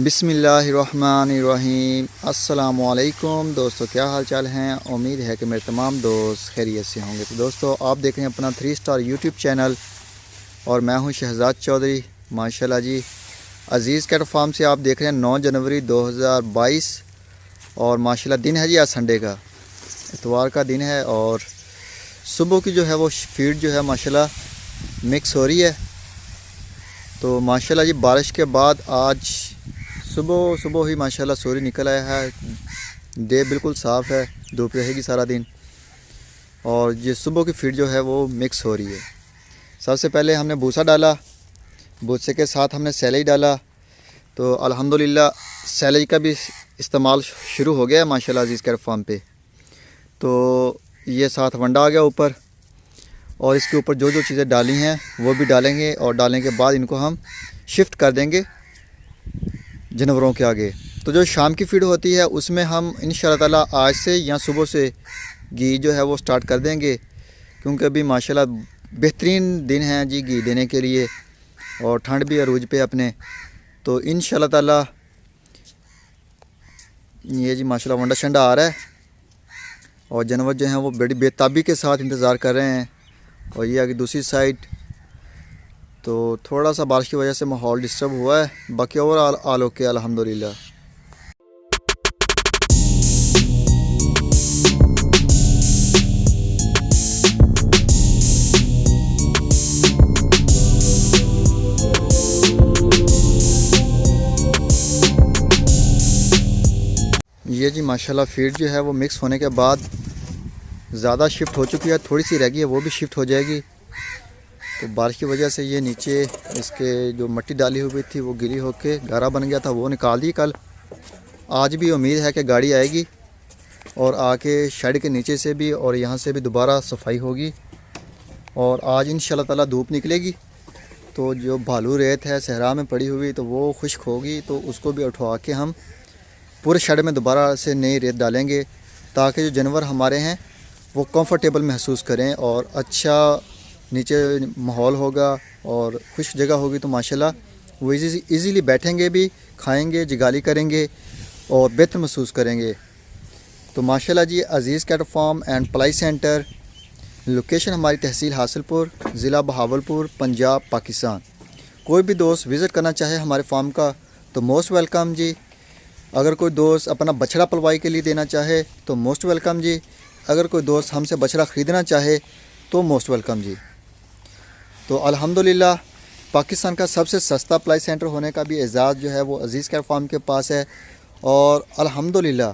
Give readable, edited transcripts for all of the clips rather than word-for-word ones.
बिस्मिल्लाहिर्रहमानिर्रहीम। अस्सलामुअलैकुम दोस्तों, क्या हाल चाल हैं। उम्मीद है कि मेरे तमाम दोस्त खैरियत से होंगे। तो दोस्तों, आप देख रहे हैं अपना 3 स्टार यूट्यूब चैनल और मैं हूं शहजाद चौधरी। माशाल्लाह जी, अज़ीज़ कैट फार्म से आप देख रहे हैं 9 जनवरी 2022 और माशाल्लाह दिन है जी आज संडे का, इतवार का दिन है और सुबह की जो है वो फीड जो है माशाल्लाह मिक्स हो रही है। तो माशाल्लाह जी, बारिश के बाद आज सुबह ही माशाल्लाह सूर्य निकल आया है। डे बिल्कुल साफ़ है, धूप रहेगी सारा दिन और ये सुबह की फीड जो है वो मिक्स हो रही है। सबसे पहले हमने भूसा डाला, भूसे के साथ हमने सैलेज डाला। तो अल्हम्दुलिल्लाह सैलेज का भी इस्तेमाल शुरू हो गया है माशाल्लाह अज़ीज़ कैट फार्म पे। तो ये साथ वंडा आ गया ऊपर और इसके ऊपर जो जो चीज़ें डाली हैं वो भी डालेंगे और डालने के बाद इनको हम शिफ्ट कर देंगे जानवरों के आगे। तो जो शाम की फीड होती है उसमें हम इंशाअल्लाह ताला आज से या सुबह से घी जो है वो स्टार्ट कर देंगे, क्योंकि अभी माशाल्लाह बेहतरीन दिन है जी घी देने के लिए और ठंड भी अरूज पे अपने। तो इंशाअल्लाह ताला ये जी माशाल्लाह वंडा शंडा आ रहा है और जानवर जो हैं वो बड़ी बेताबी के साथ इंतज़ार कर रहे हैं। और ये आगे दूसरी साइड तो थोड़ा सा बारिश की वजह से माहौल डिस्टर्ब हुआ है, बाकी ओवरऑल आल ओके अल्हम्दुलिल्लाह। ये जी माशाल्लाह फीड जो है वो मिक्स होने के बाद ज़्यादा शिफ्ट हो चुकी है, थोड़ी सी रह गई है वो भी शिफ्ट हो जाएगी। तो बारिश की वजह से ये नीचे इसके जो मिट्टी डाली हुई थी वो गिरी होके गारा बन गया था, वो निकाल दी कल। आज भी उम्मीद है कि गाड़ी आएगी और आके शेड के नीचे से भी और यहाँ से भी दोबारा सफाई होगी और आज इंशाल्लाह ताला धूप निकलेगी। तो जो भालू रेत है सहरा में पड़ी हुई तो वो खुश्क होगी, तो उसको भी उठवा के हम पूरे शेड में दोबारा से नई रेत डालेंगे ताकि जो जानवर हमारे हैं वो कंफर्टेबल महसूस करें और अच्छा नीचे माहौल होगा और खुश जगह होगी। तो माशाल्लाह वो इजीली बैठेंगे भी, खाएंगे, जिगाली करेंगे और बेहतर महसूस करेंगे। तो माशाल्लाह जी, Aziz cat farm and play centre, location हमारी तहसील हासिलपुर, ज़िला बहावलपुर, पंजाब, पाकिस्तान। कोई भी दोस्त विज़िट करना चाहे हमारे फार्म का तो मोस्ट वेलकम जी। अगर कोई दोस्त अपना बछड़ा पलवाई के लिए देना चाहे तो मोस्ट वेलकम जी। अगर कोई दोस्त हमसे बछड़ा ख़रीदना चाहे तो मोस्ट वेलकम जी। तो अल्हम्दुलिल्लाह पाकिस्तान का सबसे सस्ता पलाई सेंटर होने का भी एजाज़ जो है वो अज़ीज़ कैट फार्म के पास है और अल्हम्दुलिल्लाह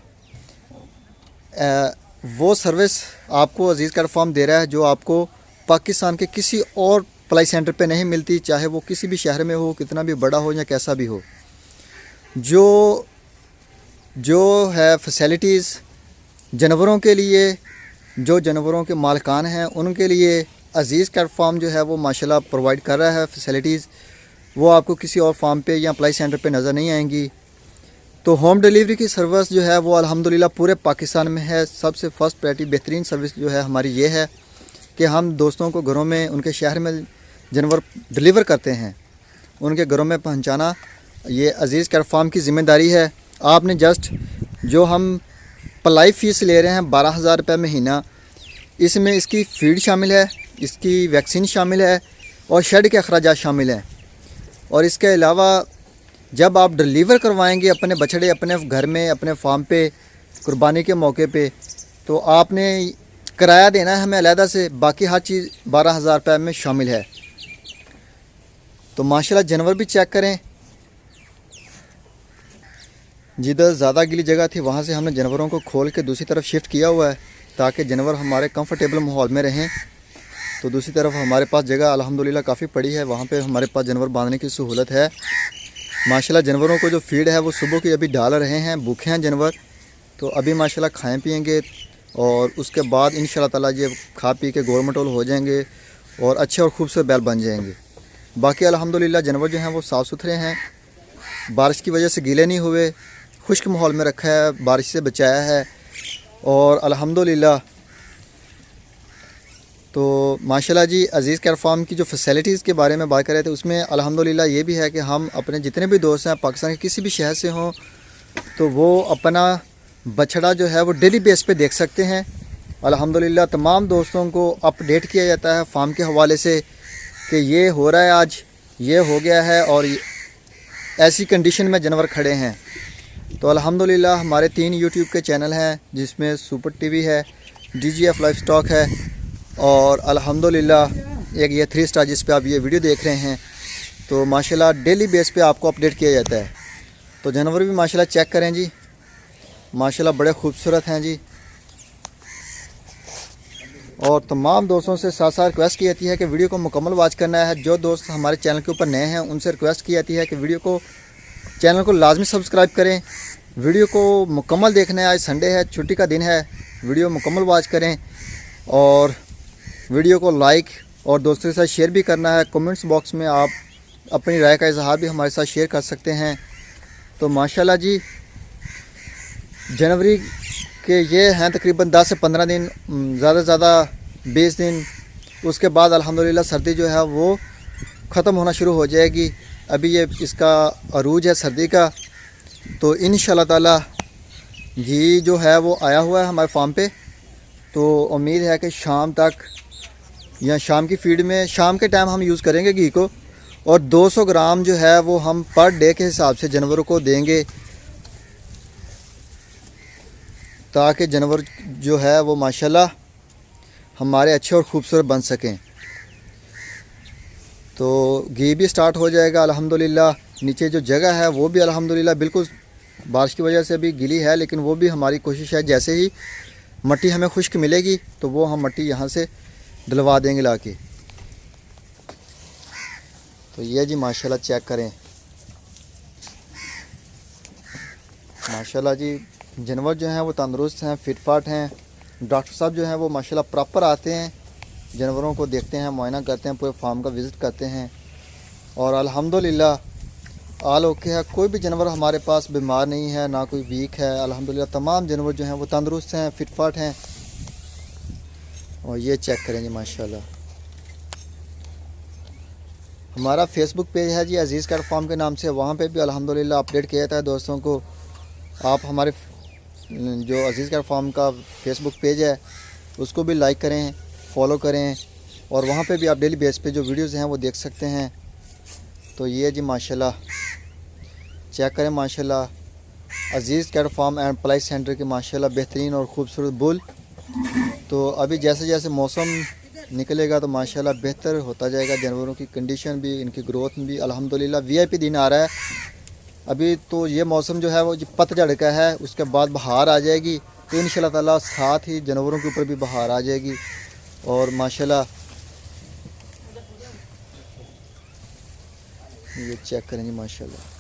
वो सर्विस आपको अज़ीज़ कैट फार्म दे रहा है जो आपको पाकिस्तान के किसी और पलाई सेंटर पे नहीं मिलती, चाहे वो किसी भी शहर में हो, कितना भी बड़ा हो या कैसा भी हो। जो है फैसिलिटीज़ जानवरों के लिए, जो जानवरों के मालिकान हैं उनके लिए अज़ीज़ कैट फार्म जो है वो माशाल्लाह प्रोवाइड कर रहा है फैसिलिटीज़, वो आपको किसी और फार्म पे या पलाई सेंटर पे नज़र नहीं आएंगी। तो होम डिलीवरी की सर्विस जो है वो अल्हम्दुलिल्लाह पूरे पाकिस्तान में है। सबसे फर्स्ट प्रायोरिटी बेहतरीन सर्विस जो है हमारी ये है कि हम दोस्तों को घरों में, उनके शहर में जानवर डिलीवर करते हैं, उनके घरों में पहुँचाना ये अज़ीज़ कैट फार्म की ज़िम्मेदारी है। आपने जस्ट जो हम पलाई फ़ीस ले रहे हैं 12,000 रुपये महीना, इसमें इसकी फीड शामिल है, इसकी वैक्सीन शामिल है और शेड के अखराजात शामिल हैं। और इसके अलावा जब आप डिलीवर करवाएंगे अपने बछड़े अपने घर में, अपने फार्म पे कुर्बानी के मौके पे, तो आपने किराया देना है हमें अलहदा से, बाकी हर चीज़ 12,000 रुपये में शामिल है। तो माशाल्लाह जानवर भी चेक करें, जिधर ज़्यादा गिली जगह थी वहाँ से हमने जानवरों को खोल के दूसरी तरफ शिफ्ट किया हुआ है ताकि जानवर हमारे कंफर्टेबल माहौल में रहें। तो दूसरी तरफ हमारे पास जगह अल्हम्दुलिल्लाह काफ़ी पड़ी है, वहाँ पे हमारे पास जानवर बांधने की सहूलत है। माशाल्लाह जानवरों को जो फीड है वो सुबह की अभी डाल रहे हैं, भूखे हैं जानवर, तो अभी माशाल्लाह खाएँ पिएँगे और उसके बाद इंशाल्लाह ताला ये खा पी के गोल मटोल हो जाएंगे और अच्छे और खूबसूरत बैल बन जाएंगे। बाकी अल्हम्दुलिल्लाह जानवर जो हैं वो साफ़ सुथरे हैं, बारिश की वजह से गीले नहीं हुए, खुश्क माहौल में रखा है, बारिश से बचाया है और अल्हम्दुलिल्लाह तो माशाल्लाह जी अज़ीज़ केयर फार्म की जो फैसिलिटीज़ के बारे में बात कर रहे थे, उसमें अल्हम्दुलिल्लाह ये भी है कि हम अपने जितने भी दोस्त हैं पाकिस्तान के किसी भी शहर से हों तो वो अपना बछड़ा जो है वो डेली बेस पे देख सकते हैं। अल्हम्दुलिल्लाह तमाम दोस्तों को अपडेट किया जाता है फार्म के हवाले से कि ये हो रहा है, आज ये हो गया है और ऐसी कंडीशन में जानवर खड़े हैं। तो अल्हम्दुलिल्लाह हमारे 3 यूट्यूब के चैनल हैं, जिसमें सुपर टीवी है, DGF लाइफ स्टॉक है और अल्हम्दुलिल्लाह एक ये 3 स्टार जिस पे आप ये वीडियो देख रहे हैं। तो माशाल्लाह डेली बेस पे आपको अपडेट किया जाता है। तो जानवर भी माशाल्लाह चेक करें जी, माशाल्लाह बड़े खूबसूरत हैं जी। और तमाम दोस्तों से साथ साथ रिक्वेस्ट की जाती है कि वीडियो को मुकम्मल वॉच करना है। जो दोस्त हमारे चैनल के ऊपर नए हैं उनसे रिक्वेस्ट की जाती है कि चैनल को लाजमी सब्सक्राइब करें, वीडियो को मुकम्मल देखना है। आज संडे है, छुट्टी का दिन है, वीडियो मुकम्मल वॉच करें और वीडियो को लाइक और दोस्तों के साथ शेयर भी करना है। कमेंट्स बॉक्स में आप अपनी राय का इजहार भी हमारे साथ शेयर कर सकते हैं। तो माशाल्लाह जी जनवरी के ये हैं तकरीबन 10 से 15 दिन, ज़्यादा से ज़्यादा 20 दिन। उसके बाद अल्हम्दुलिल्लाह सर्दी जो है वो ख़त्म होना शुरू हो जाएगी। अभी ये इसका अरूज है सर्दी का, तो इंशाल्लाह ताला घी जो है वो आया हुआ है हमारे फार्म पे। तो उम्मीद है कि शाम तक या शाम की फीड में शाम के टाइम हम यूज़ करेंगे घी को, और 200 ग्राम जो है वो हम पर डे के हिसाब से जानवरों को देंगे, ताकि जानवर जो है वो माशाल्लाह हमारे अच्छे और ख़ूबसूरत बन सकें। तो घी भी स्टार्ट हो जाएगा अल्हम्दुलिल्लाह। नीचे जो जगह है वो भी अल्हम्दुलिल्लाह बिल्कुल बारिश की वजह से भी गीली है, लेकिन वो भी हमारी कोशिश है जैसे ही मट्टी हमें खुश्क मिलेगी तो वो हम मट्टी यहाँ से डलवा देंगे लाके। तो ये जी माशाल्लाह चेक करें, माशाल्लाह जी जानवर जो हैं वो तंदुरुस्त हैं, फिट फाट हैं। डॉक्टर साहब जो हैं वो माशाल्लाह प्रॉपर आते हैं, जानवरों को देखते हैं, मुआयना करते हैं, पूरे फार्म का विज़िट करते हैं और अल्हम्दुलिल्लाह ऑल ओके है। कोई भी जानवर हमारे पास बीमार नहीं है, ना कोई वीक है। अल्हम्दुलिल्लाह तमाम जानवर जो हैं वो तंदुरुस्त हैं, फिट फाट हैं। और ये चेक करें जी माशाल्लाह। हमारा फेसबुक पेज है जी अज़ीज़ केयर फार्म के नाम से, वहाँ पे भी अल्हम्दुलिल्लाह अपडेट किया जाता है दोस्तों को। आप हमारे जो अज़ीज़ केयर फार्म का फेसबुक पेज है उसको भी लाइक करें, फॉलो करें और वहाँ पे भी आप डेली बेस पे जो वीडियोज़ हैं वो देख सकते हैं। तो ये जी माशाल्लाह चेक करें, माशाल्लाह Aziz care farm and play centre के माशाल्लाह बेहतरीन और ख़ूबसूरत बुल। तो अभी जैसे जैसे मौसम निकलेगा तो माशाल्लाह बेहतर होता जाएगा, जानवरों की कंडीशन भी, इनकी ग्रोथ भी। अल्हम्दुलिल्लाह VIP दिन आ रहा है। अभी तो ये मौसम जो है वो पतझड़ का है, उसके बाद बहार आ जाएगी। तो इंशाल्लाह ताला साथ ही जानवरों के ऊपर भी बहार आ जाएगी। और माशाल्लाह ये चेक करें जी माशाल्लाह,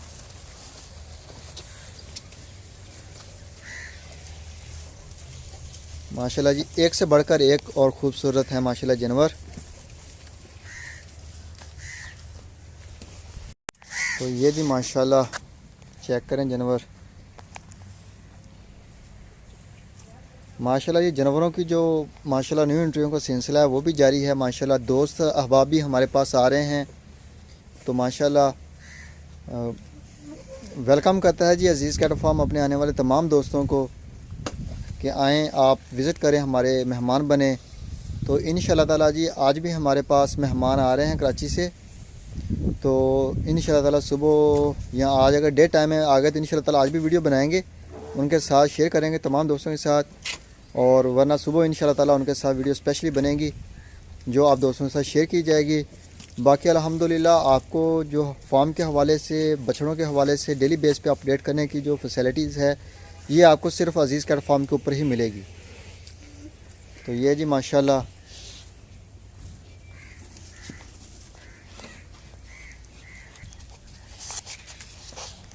माशाल्लाह जी एक से बढ़कर एक और ख़ूबसूरत है माशाल्लाह जानवर। तो ये जी माशाल्लाह चेक करें जानवर, माशाल्लाह ये जानवरों की जो माशाल्लाह न्यू एंट्रियों का सिलसिला है वो भी जारी है। माशाल्लाह दोस्त अहबाब भी हमारे पास आ रहे हैं, तो माशाल्लाह वेलकम करता है जी अज़ीज़ केयर फार्म अपने आने वाले तमाम दोस्तों को कि आएँ, आप विज़िट करें, हमारे मेहमान बने। तो इंशाल्लाह ताला जी आज भी हमारे पास मेहमान आ रहे हैं कराची से। तो इंशाल्लाह ताला सुबह या आज अगर डे टाइम में आ गए तो इंशाल्लाह ताला आज भी वीडियो बनाएंगे, उनके साथ शेयर करेंगे तमाम दोस्तों के साथ। और वरना सुबह इंशाल्लाह ताला उनके साथ वीडियो स्पेशली बनेगी जो आप दोस्तों के साथ शेयर की जाएगी। बाकी अल्हम्दुलिल्लाह आपको जो फार्म के हवाले से, बछड़ों के हवाले से डेली बेस पे अपडेट करने की जो फैसिलिटीज़ है ये आपको सिर्फ अज़ीज़ केयर फार्म के ऊपर ही मिलेगी। तो ये जी माशाल्लाह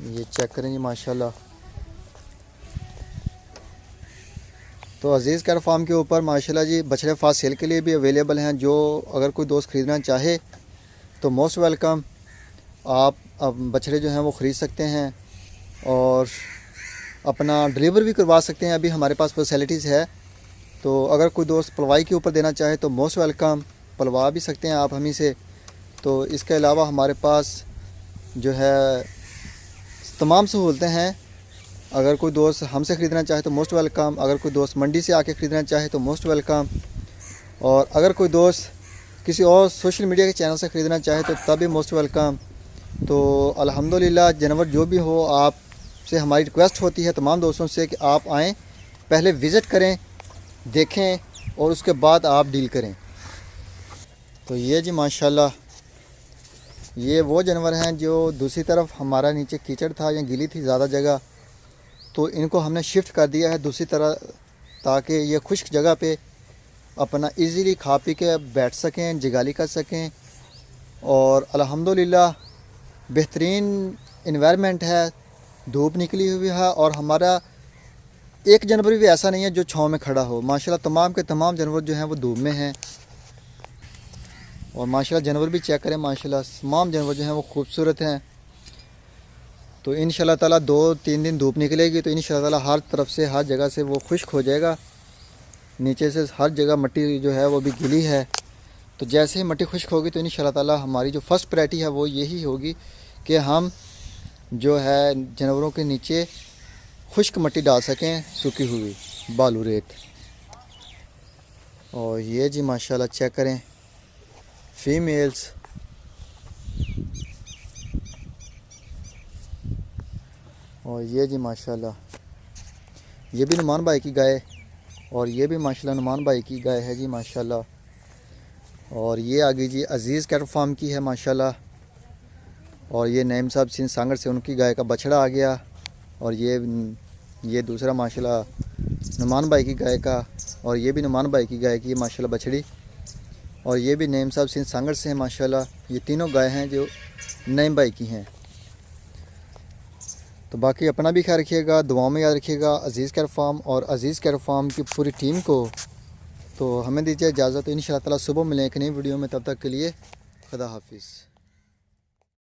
ये चेक करें जी माशाल्लाह। तो अज़ीज़ केयर फार्म के ऊपर माशाल्लाह जी बछड़े फास्ट सेल के लिए भी अवेलेबल हैं। जो अगर कोई दोस्त ख़रीदना चाहे तो मोस्ट वेलकम, आप अब बछड़े जो हैं वो ख़रीद सकते हैं और अपना डिलीवर भी करवा सकते हैं। अभी हमारे पास फैसिलिटीज़ है तो अगर कोई दोस्त पलवाई के ऊपर देना चाहे तो मोस्ट वेलकम, पलवा भी सकते हैं आप हमी से। तो इसके अलावा हमारे पास जो है तमाम सहूलतें हैं। अगर कोई दोस्त हमसे ख़रीदना चाहे तो मोस्ट वेलकम, अगर कोई दोस्त मंडी से आके ख़रीदना चाहे तो मोस्ट वेलकम, और अगर कोई दोस्त किसी और सोशल मीडिया के चैनल से ख़रीदना चाहे तो तब भी मोस्ट वेलकम। तो अल्हम्दुलिल्लाह जानवर जो भी हो, आप से हमारी रिक्वेस्ट होती है तमाम दोस्तों से कि आप आएँ, पहले विज़िट करें, देखें और उसके बाद आप डील करें। तो ये जी माशाल्लाह ये वो जानवर हैं जो दूसरी तरफ हमारा नीचे कीचड़ था या गीली थी ज़्यादा जगह, तो इनको हमने शिफ्ट कर दिया है दूसरी तरह, ताकि ये खुश्क जगह पे अपना इजीली खा पी के बैठ सकें, जगाली कर सकें। और अल्हम्दुलिल्लाह बेहतरीन इन्वायरमेंट है, धूप निकली हुई है और हमारा एक जानवर भी ऐसा नहीं है जो छाँव में खड़ा हो। माशाल्लाह तमाम के तमाम जानवर जो हैं वो धूप में हैं। और माशाल्लाह जानवर भी चेक करें, माशाल्लाह तमाम जानवर जो हैं वो खूबसूरत हैं। तो इंशाल्लाह ताला 2-3 दिन धूप निकलेगी तो इंशाल्लाह ताला हर तरफ से, हर जगह से वो खुश्क हो जाएगा। नीचे से हर जगह मिट्टी जो है वो भी गीली है। तो जैसे ही मिट्टी खुश्क होगी तो इंशाल्लाह ताला हमारी जो फ़र्स्ट प्रायोरिटी है वो यही होगी कि हम जो है जानवरों के नीचे खुश्क मिट्टी डाल सकें, सूखी हुई बालू रेत। और ये जी माशाल्लाह चेक करें फीमेल्स, और ये जी माशाल्लाह ये भी नुमान भाई की गाय, और ये भी माशाल्लाह नुमान भाई की गाय है जी माशाल्लाह। और ये आगे जी अज़ीज़ कैटल फार्म की है माशाल्लाह। और ये नईम साहब सिंध सांगर से उनकी गाय का बछड़ा आ गया। और ये दूसरा माशाल्लाह नुमान भाई की गाय का, और ये भी नुमान भाई की गाय की माशाल्लाह बछड़ी। और ये भी नईम साहब सिंध सांगर से हैं माशाल्लाह। ये तीनों गाय हैं जो नईम भाई की हैं। तो बाकी अपना भी ख्याल रखिएगा, दुआओं में याद रखिएगा अज़ीज़ कैटल फार्म और अज़ीज़ कैटल फार्म की पूरी टीम को। तो हमें दीजिए इजाज़त, इंशाअल्लाह ताला सुबह मिलें एक नई वीडियो में। तब तक के लिए खुदा हाफिज़।